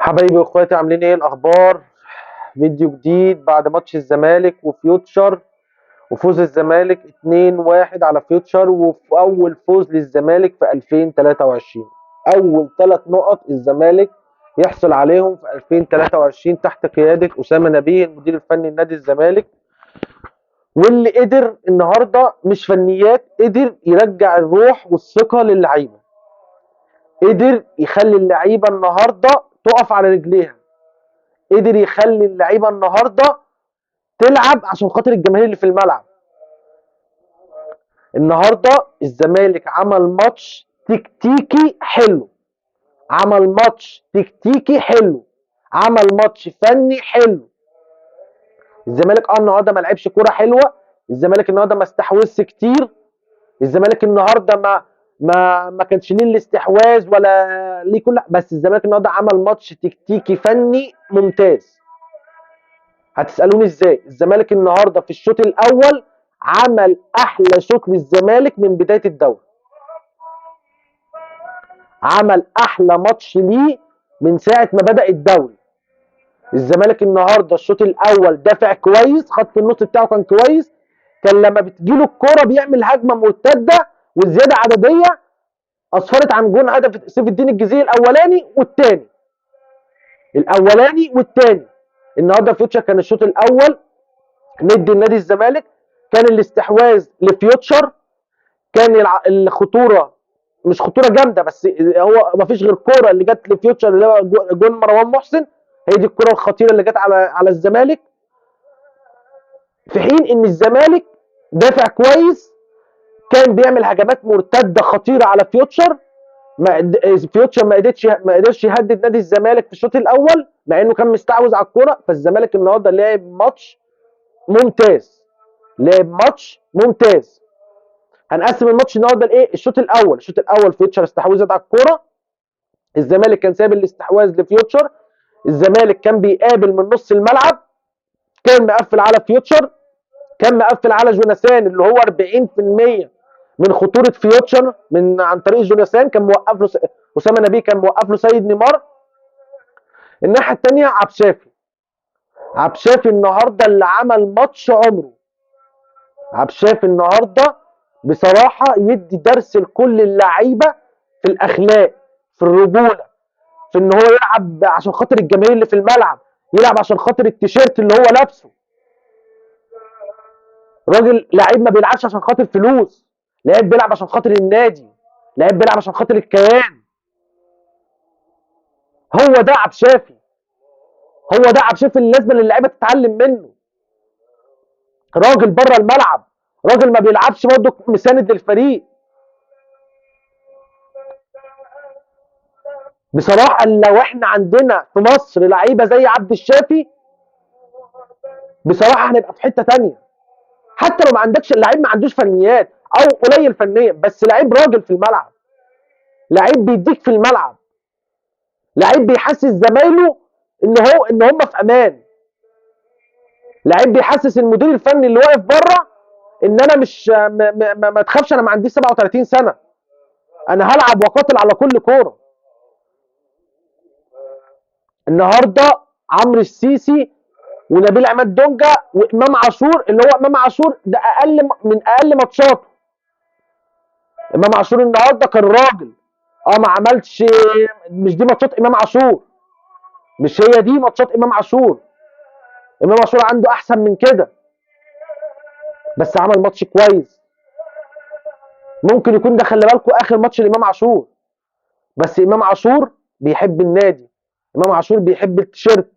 حبايبي واخواتي عاملين ايه الاخبار؟ فيديو جديد بعد ماتش الزمالك وفيوتشر، وفوز الزمالك 2-1 على فيوتشر، وفي اول فوز للزمالك في 2023. اول 3 نقط الزمالك يحصل عليهم في 2023 تحت قيادة أسامة نبيه المدير الفني لنادي الزمالك، واللي قدر النهارده مش فنيات، قدر يرجع الروح والثقة للعيبة، قدر يخلي اللعيبة النهارده تقف على رجليها، قدر يخلي اللعيبه النهارده تلعب عشان خاطر الجماهير اللي في الملعب. النهارده الزمالك عمل ماتش تكتيكي حلو، عمل ماتش تكتيكي حلو، عمل ماتش فني حلو. الزمالك النهارده ما لعبش كوره حلوه، الزمالك النهارده ما استحوذش كتير، الزمالك النهارده ما كانش ليه الاستحواذ ولا ليه كل، بس الزمالك النهارده عمل ماتش تكتيكي فني ممتاز. هتسالوني ازاي؟ الزمالك النهارده في الشوط الاول عمل احلى شوط للزمالك من بدايه الدوري، عمل احلى ماتش ليه من ساعه ما بدا الدوري. الزمالك النهارده الشوط الاول دافع كويس، خط النص بتاعه كان كويس، كان لما بتجيله الكوره بيعمل هجمه مرتده وزياده عدديه اسفرت عن جون هدف سيف الدين الجزيري الاولاني والثاني، الاولاني والثاني. النهارده فيوتشر كان الشوط الاول ندي لنادي الزمالك، كان الاستحواذ لفيوتشر، كان الخطوره مش خطوره جامده، بس هو ما فيش غير كوره اللي جت لفيوتشر اللي هو جون مروان محسن، هي دي الكوره الخطيره اللي جت على الزمالك. في حين ان الزمالك دافع كويس، كان بيعمل هجمات مرتده خطيره على فيوتشر، فيوتشر ما قدرش يهدد نادي الزمالك في الشوط الاول مع انه كان مستحوذ على الكوره. فالزمالك النهارده لعب ماتش ممتاز، لعب ماتش ممتاز. هنقسم الماتش النهارده لايه؟ الشوط الاول فيوتشر استحوذت على الكوره، الزمالك كان سايب الاستحواذ لفيوتشر، الزمالك كان بيقابل من نص الملعب، كان مقفل على فيوتشر، كان مقفل على جوناثان اللي هو 40% من خطوره فيوتشر عن طريق جوناثان، كان موقف له اسامه نبيه، كان موقف له سيد نيمار. الناحيه الثانيه عبد الشافي النهارده اللي عمل ماتش عمره، عبد الشافي النهارده بصراحه يدي درس لكل اللعيبه في الاخلاق، في الرجوله، في ان هو يلعب عشان خاطر الجماهير اللي في الملعب، يلعب عشان خاطر التيشيرت اللي هو لابسه. راجل لعيب ما بيلعبش عشان خاطر فلوس، لعيب بيلعب عشان خاطر النادي، لعيب بيلعب عشان خاطر الكيان. هو ده عبد الشافي، هو ده عبد الشافي اللي لازم اللعيبه تتعلم منه. راجل بره الملعب، راجل ما بيلعبش برضه مساند للفريق. بصراحه لو احنا عندنا في مصر لعيبه زي عبد الشافي بصراحه هنبقى في حته ثانيه. حتى لو ما عندكش اللعيب، ما عندوش فنيات او قليل فنيا، بس لعيب راجل في الملعب، لعيب بيديك في الملعب، لعيب بيحسس زمايله ان هم في امان، لعيب بيحسس المدير الفني اللي واقف بره ان انا مش ما تخافش، انا ما عنديش 37 سنه، انا هلعب واقاتل على كل كوره. النهارده عمرو السيسي ونبيل عماد دونجا وامام عاشور، اللي هو امام عاشور ده من اقل ماتشاته. امام عاشور النهارده كان راجل، ما عملش، مش دي ماتشات امام عاشور، مش هي دي ماتشات امام عاشور. امام عاشور عنده احسن من كده، بس عمل ماتش كويس. ممكن يكون ده خلي بالكم اخر ماتش لامام عاشور، بس امام عاشور بيحب النادي، امام عاشور بيحب التيشيرت،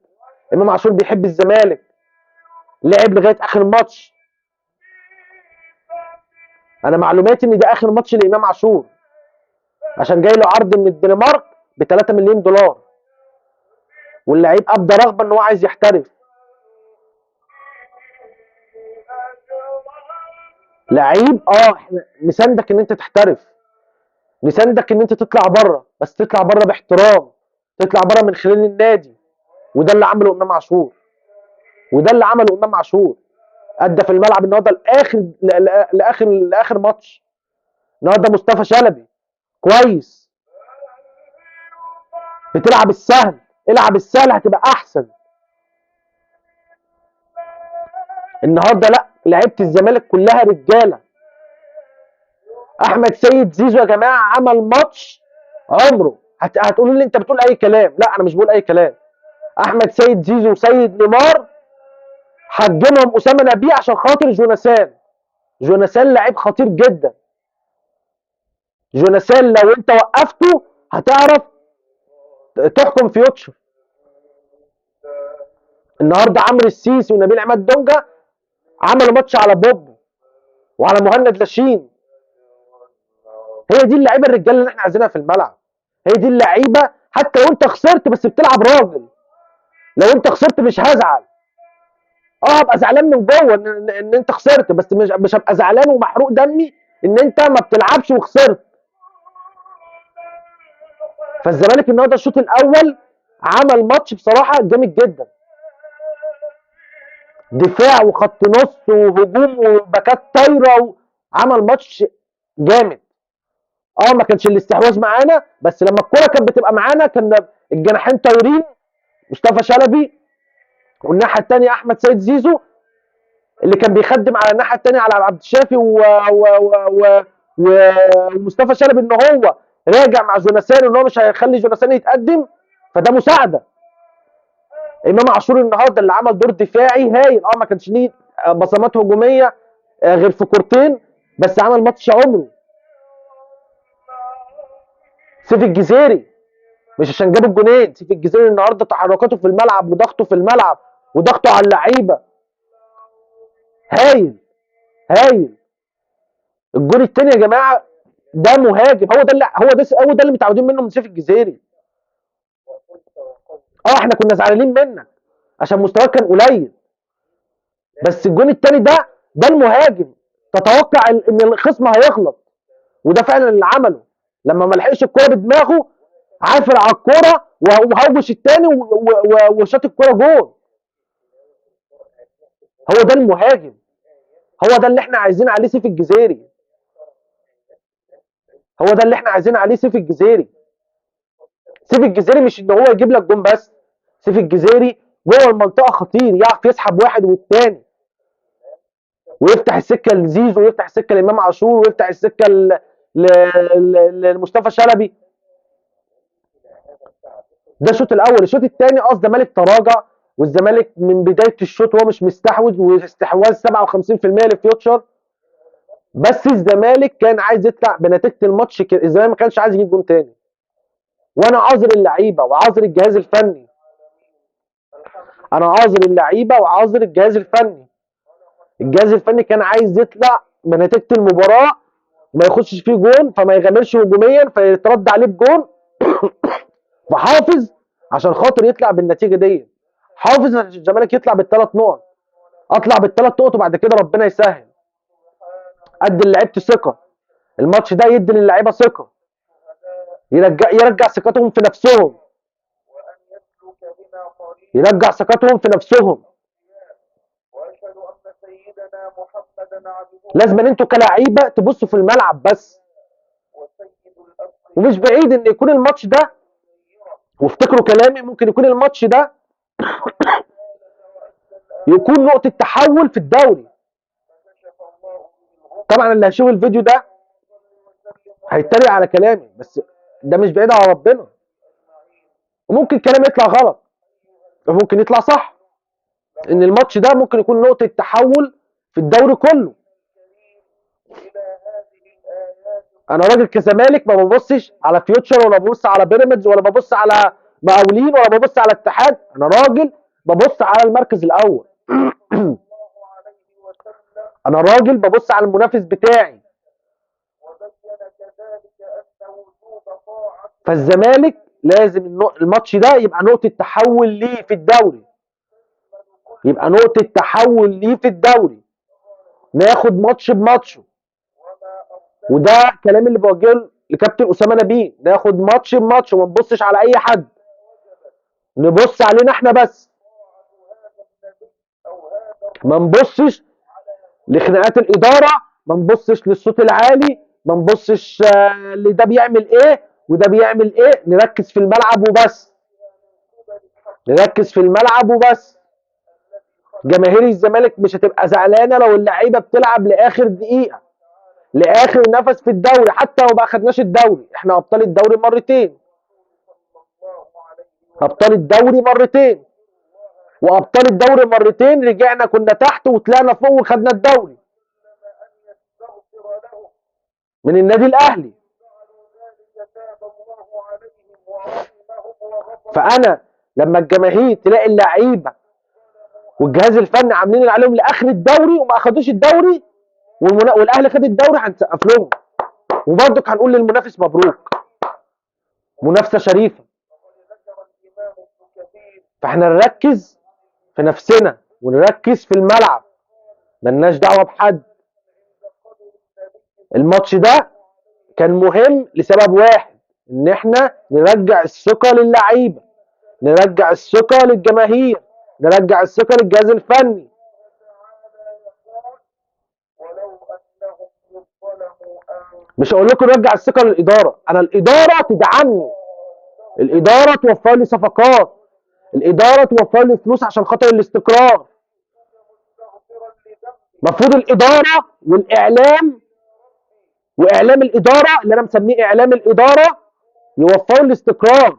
امام عاشور بيحب الزمالك، لعب لغايه اخر ماتش. انا معلوماتي ان ده اخر ماتش لامام عاشور، عشان جاي له عرض من الدنمارك ب 3 مليون دولار، واللعيب ابدى رغبه ان هو عايز يحترف. لعيب احنا نساندك ان انت تحترف، نساندك ان انت تطلع بره، بس تطلع بره باحترام، تطلع بره من خلال النادي. وده اللي عمله امام عاشور، وده اللي عمله امام عاشور. ادى في الملعب النهارده لاخر ماتش. النهارده مصطفى شلبي كويس، بتلعب السهل، العب السهل هتبقى احسن. النهارده لا، لعيبه الزمالك كلها رجاله. احمد سيد زيزو يا جماعه عمل ماتش عمره. هتقولوا لي انت بتقول اي كلام، لا انا مش بقول اي كلام. احمد سيد زيزو وسيد نيمار حجمهم اسامه نبيه عشان خاطر جوناثان. جوناثان لعيب خطير جدا. جوناثان لو انت وقفته هتعرف تحكم فيوتشر. النهارده عمرو السيسي ونبيل عماد دونجا عملوا ماتش على بوب وعلى مهند لاشين. هي دي اللعيبه الرجاله اللي احنا عايزينها في الملعب. هي دي اللعيبه، حتى لو انت خسرت بس بتلعب راجل. لو انت خسرت مش هزعل، هبقى زعلان من جوه ان انت خسرت، بس مش هبقى زعلان ومحروق دمي ان انت ما بتلعبش وخسرت. فالزمالك النهارده الشوط الاول عمل ماتش بصراحه جامد جدا. دفاع وخط نص وهجوم وباكات طايره، عمل ماتش جامد. ما كانش الاستحواذ معانا، بس لما الكوره كانت بتبقى معانا كان الجناحين طايرين، مصطفى شلبي والناحيه الثانيه احمد سيد زيزو اللي كان بيخدم على الناحيه الثانيه على عبد الشافي ومصطفى شلبي ان هو راجع مع جوناثان ان هو مش هيخلي جوناثان يتقدم، فده مساعده. امام عاشور النهارده اللي عمل دور دفاعي هايل. ما كانش ليه بصمات هجوميه غير في كورتين، بس عمل ماتش عمره. سيف الجزيري مش عشان جاب الجونين، سيف الجزيري النهارده تحركاته في الملعب وضغطه في الملعب وضغطه على اللعيبه هايل هايل. الجون الثاني يا جماعه ده مهاجم، هو ده اللي متعودين منه من سيف الجزيري. احنا كنا زعلانين منك عشان مستواك كان قليل، بس الجون الثاني ده المهاجم. تتوقع ان الخصم هيغلط، وده فعلا اللي عمله. لما ما لحقش الكوره بدماغه عافر على الكوره وهوش الثاني وشاط الكوره جول. هو ده المهاجم، هو ده اللي احنا عايزين عليه سيف الجزيري. هو ده اللي احنا عايزين عليه سيف الجزيري. سيف الجزيري مش ان هو يجيب لك جون بس، سيف الجزيري جوه المنطقه خطير، يعرف يسحب واحد والتاني ويفتح السكه لزيزو ويفتح السكه لامام عاشور ويفتح السكه لمصطفى شلبي. ده الشوط الاول. الشوط الثاني الزمالك تراجع، والزمالك من بدايه الشوط هو مش مستحوذ، واستحواذ 57% لفيوتشر. بس الزمالك كان عايز يطلع بنتيجه الماتش كده، الزمالك ما كانش عايز يجيب جون تاني. وانا عاذر اللعيبه وعاذر الجهاز الفني، انا عاذر اللعيبه وعاذر الجهاز الفني. الجهاز الفني كان عايز يطلع بنتيجه المباراه ما يخشش فيه جون، فما يغامرش هجوميا فيترد عليه بجون فحافظ عشان خاطر يطلع بالنتيجه دي. حافظ عشان الزمالك يطلع بالثلاث نقط. اطلع بالثلاث نقط وبعد كده ربنا يسهل. ادي للعيبه ثقه. الماتش ده يدي للعيبه ثقه، يرجع ثقتهم في نفسهم، يرجع ثقتهم في نفسهم. لازم ان انتوا كلاعيبه تبصوا في الملعب بس، ومش بعيد ان يكون الماتش ده، وافتكروا كلامي، ممكن يكون الماتش ده يكون نقطه تحول في الدوري. طبعا اللي هيشوف الفيديو ده هيتريق على كلامي، بس ده مش بعيد على ربنا. وممكن كلامي يطلع غلط وممكن يطلع صح، ان الماتش ده ممكن يكون نقطه تحول في الدوري كله. انا راجل كزمالك ما ببصش على فيوتشر ولا ببص على بيراميدز ولا ببص على مقاولين ولا ببص على اتحاد. انا راجل ببص على المركز الاول. انا راجل ببص على المنافس بتاعي. فالزمالك لازم الماتش ده يبقى نقطه تحول ليه في الدوري، يبقى نقطه تحول ليه في الدوري، ناخد ماتش بماتشه. وده كلام اللي بوجهه لكابتن اسامه نبيه، ناخد ماتش بماتش وما نبصش على اي حد، نبص علينا احنا بس، ما نبصش لخناقات الاداره، ما نبصش للصوت العالي، ما نبصش لده بيعمل ايه وده بيعمل ايه. نركز في الملعب وبس. نركز في الملعب وبس. جماهير الزمالك مش هتبقى زعلانه لو اللعيبه بتلعب لاخر دقيقه، لاخر نفس في الدوري. حتى لو ما اخدناش الدوري، احنا ابطال الدوري مرتين، ابطال الدوري مرتين، وابطال الدوري مرتين رجعنا كنا تحت وطلعنا فوق وخدنا الدوري من النادي الاهلي. فانا لما الجماهير تلاقي اللعيبه والجهاز الفني عاملين اللي عليهم لاخر الدوري وما اخدوش الدوري والاهلي خد الدوري، هنسقف لهم وبرضك هنقول للمنافس مبروك، منافسه شريفه. فاحنا نركز في نفسنا ونركز في الملعب، ملناش دعوه بحد. الماتش ده كان مهم لسبب واحد، ان احنا نرجع الثقه للعيبه، نرجع الثقه للجماهير، نرجع الثقه للجهاز الفني. مش هقول لكم نرجع الثقه للاداره، انا الاداره تدعمني، الاداره توفر لي صفقات، الاداره توفر لي فلوس عشان خاطر الاستقرار. المفروض الاداره والاعلام واعلام الاداره اللي انا مسميه اعلام الاداره يوفر لي استقرار،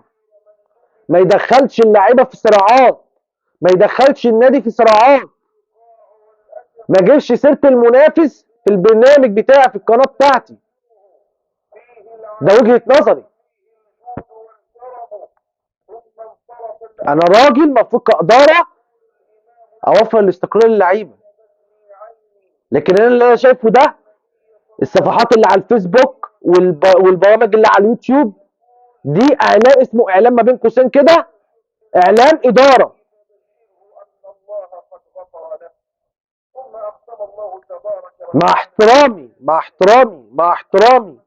ما يدخلش اللعيبه في صراعات، ما يدخلش النادي في صراعات، ما اجيبش سيره المنافس في البرنامج بتاعي في القناه بتاعتي. ده وجهه نظري. انا راجل المفروض كاداره اوفر الاستقرار للعيبه، لكن انا اللي انا شايفه ده الصفحات اللي على الفيسبوك والبرامج اللي على اليوتيوب دي اعلام، اسمه اعلام ما بين قوسين كده، اعلام اداره. مع احترامي مع احترامي مع احترامي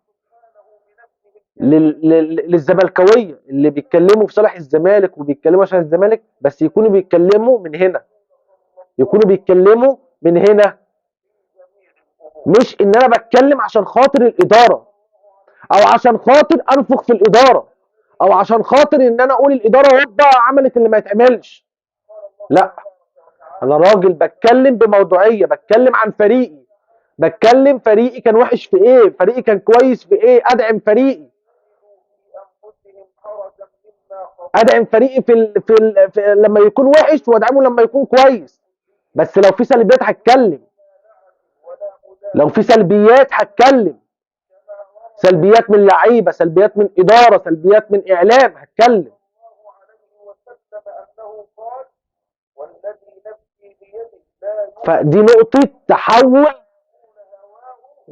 للزملكاويه اللي بيتكلموا في صالح الزمالك وبيتكلموا عشان الزمالك، بس يكونوا بيتكلموا من هنا، يكونوا بيتكلموا من هنا، مش ان انا بتكلم عشان خاطر الاداره او عشان خاطر انفخ في الاداره او عشان خاطر ان انا اقول الاداره هوبا عملت اللي ما يتعملش. لا، انا راجل بتكلم بموضوعيه، بتكلم عن فريقي، بتكلم فريقي كان وحش في ايه، فريقي كان كويس في ايه، ادعم فريقي، ادعم فريقي في لما يكون وحش وادعمه لما يكون كويس. بس لو في سلبيات هتكلم، لو في سلبيات هتكلم، سلبيات من لعيبه، سلبيات من اداره، سلبيات من اعلام، هتكلم. فدي نقطه تحول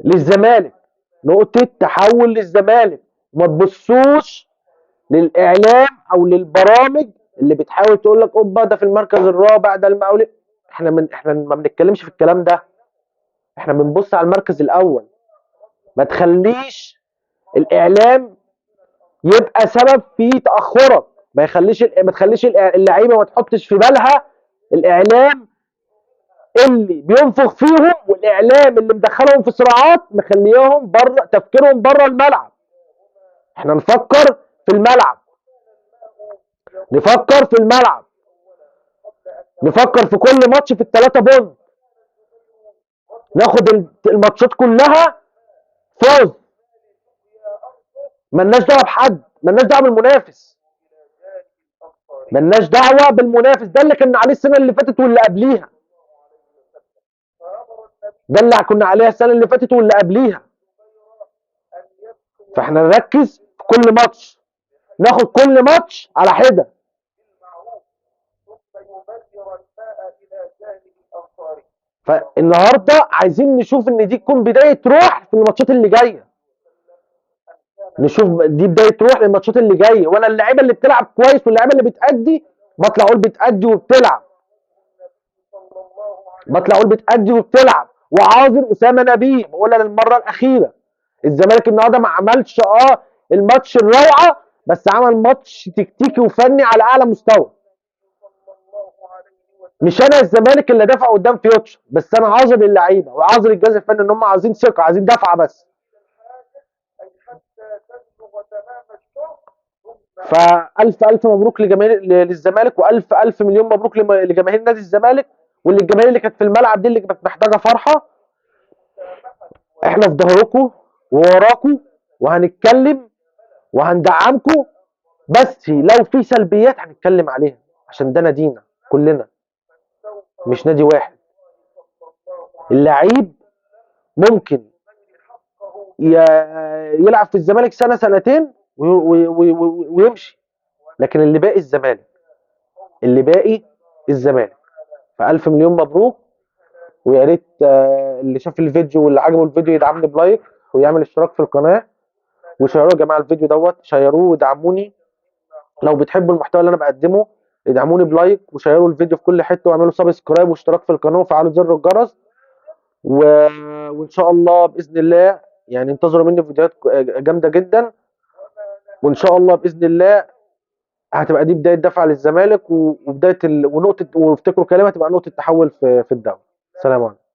للزمالك، نقطه تحول للزمالك. ما تبصوش للاعلام او للبرامج اللي بتحاول تقول لك اوبا ده في المركز الرابع ده المقاولين. احنا ما بنتكلمش في الكلام ده، احنا بنبص على المركز الاول. ما تخليش الاعلام يبقى سبب في تاخرك، ما تخليش اللعيبه ما تحطش في بالها الاعلام اللي بينفخ فيهم والاعلام اللي مدخلهم في صراعات مخليهم بره تفكيرهم بره الملعب. احنا نفكر في الملعب، نفكر في الملعب، نفكر في كل ماتش في الثلاثه بونت، ناخد الماتشات كلها فوز، ملناش دعوه بحد، ملناش دعوه بالمنافس، ملناش دعوه بالمنافس. ده اللي كنا عليه السنه اللي فاتت واللي قبليها، ده اللي كنا عليها السنه اللي فاتت واللي قبليها. فاحنا نركز في كل ماتش، ناخد كل ماتش على حده. فالنهارده عايزين نشوف ان دي تكون بدايه روح في الماتشات اللي جايه، نشوف دي بدايه روح للماتشات اللي جايه. وانا اللعيبه اللي بتلعب كويس واللعيبه اللي بتأدي بطلع اقول بتأدي وبتلعب، بطلع اقول بتأدي وبتلعب. وعاذر اسامه نبيه بقولها للمره الاخيره، الزمالك النهارده ما عملش الماتش الروعه، بس عمل ماتش تكتيكي وفني على اعلى مستوى. مش انا الزمالك اللي دافع قدام فيوتشر، بس انا عاذر اللعيبه وعاذر الجهاز الفني ان هم عايزين ثقه، عايزين دفعه بس. فالف الف مبروك لجماهير للزمالك، والف الف مليون مبروك لجماهير نادي الزمالك، والجماهير اللي كانت في الملعب دي اللي كانت محتاجه فرحه. احنا في ظهركم ووراكم، وهنتكلم وهندعمكم، بس لو في سلبيات هنتكلم عليها، عشان ده نادينا كلنا مش نادي واحد. اللعيب ممكن يلعب في الزمالك سنه سنتين ويمشي، لكن اللي باقي الزمالك، اللي باقي الزمالك. فالف مليون مبروك. ويا ريت اللي شاف الفيديو واللي عجبه الفيديو يدعمني بلايك ويعمل اشتراك في القناه، وشيروه يا جماعه الفيديو دوت، شيروه ودعموني. لو بتحبوا المحتوى اللي انا بقدمه ادعموني بلايك وشيروا الفيديو في كل حته، واعملوا سبسكرايب واشتراك في القناه وفعلوا زر الجرس و... وان شاء الله باذن الله يعني انتظروا مني فيديوهات جامده جدا، وان شاء الله باذن الله هتبقى دي بدايه دفع للزمالك وبدايه ونقطه، وافتكروا كلمه تبقى نقطه تحول في الدوري. سلام عليكم.